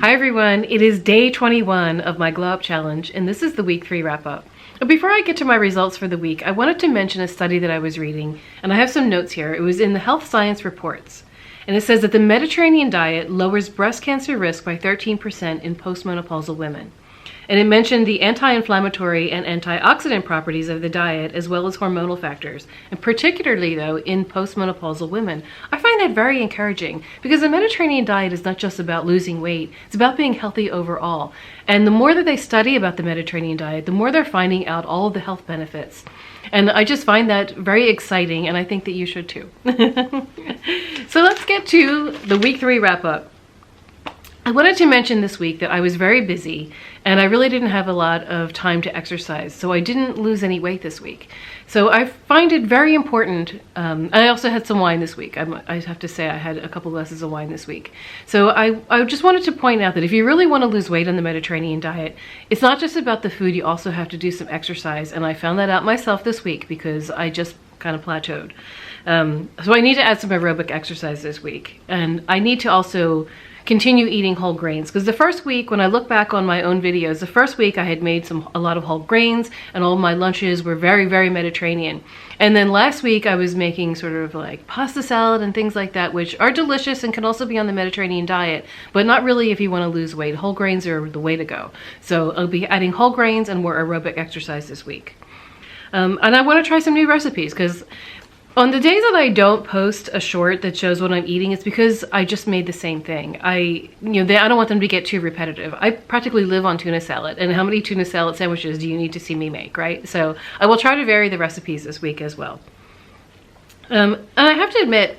Hi everyone, it is day 21 of my Glow Up Challenge, and this is the week 3 wrap up. But before I get to my results for the week, I wanted to mention a study that I was reading, and I have some notes here. It was in the Health Science Reports, and it says that the Mediterranean diet lowers breast cancer risk by 13% in postmenopausal women. And it mentioned the anti-inflammatory and antioxidant properties of the diet, as well as hormonal factors, and particularly though in postmenopausal women. I find that very encouraging because the Mediterranean diet is not just about losing weight, it's about being healthy overall. And the more that they study about the Mediterranean diet, the more they're finding out all of the health benefits. And I just find that very exciting, and I think that you should too. So let's get to the week 3 wrap up. I wanted to mention this week that I was very busy and I really didn't have a lot of time to exercise, so I didn't lose any weight this week. So I find it very important. I also had some wine this week. I have to say I had a couple glasses of wine this week. So I just wanted to point out that if you really want to lose weight on the Mediterranean diet, it's not just about the food, you also have to do some exercise. And I found that out myself this week because I just kind of plateaued. So I need to add some aerobic exercise this week. And I need to also continue eating whole grains, because the first week, when I look back on my own videos, the first week I had made a lot of whole grains and all of my lunches were very, very Mediterranean. And then last week I was making sort of like pasta salad and things like that, which are delicious and can also be on the Mediterranean diet, but not really if you want to lose weight. Whole grains are the way to go. So I'll be adding whole grains and more aerobic exercise this week. And I want to try some new recipes, because on the days that I don't post a short that shows what I'm eating, it's because I just made the same thing. I don't want them to get too repetitive. I practically live on tuna salad, and how many tuna salad sandwiches do you need to see me make, right? So I will try to vary the recipes this week as well. And I have to admit,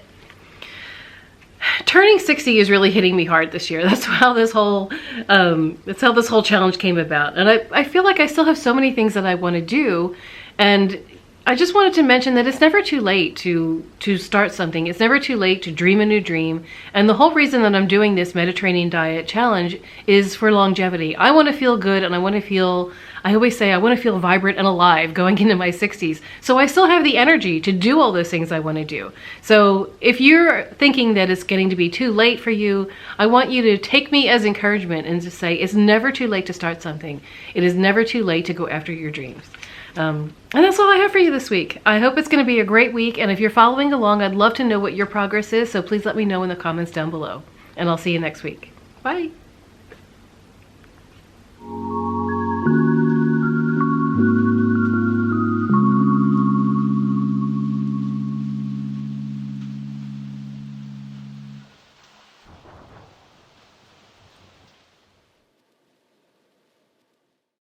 turning 60 is really hitting me hard this year. That's how this whole challenge came about. And I feel like I still have so many things that I want to do, and I just wanted to mention that it's never too late to start something. It's never too late to dream a new dream. And the whole reason that I'm doing this Mediterranean diet challenge is for longevity. I want to feel good, and I always say I want to feel vibrant and alive going into my 60s. So I still have the energy to do all those things I want to do. So if you're thinking that it's getting to be too late for you, I want you to take me as encouragement and just say it's never too late to start something. It is never too late to go after your dreams. And that's all I have for you this week. I hope it's going to be a great week, and if you're following along, I'd love to know what your progress is, so please let me know in the comments down below. And I'll see you next week. Bye!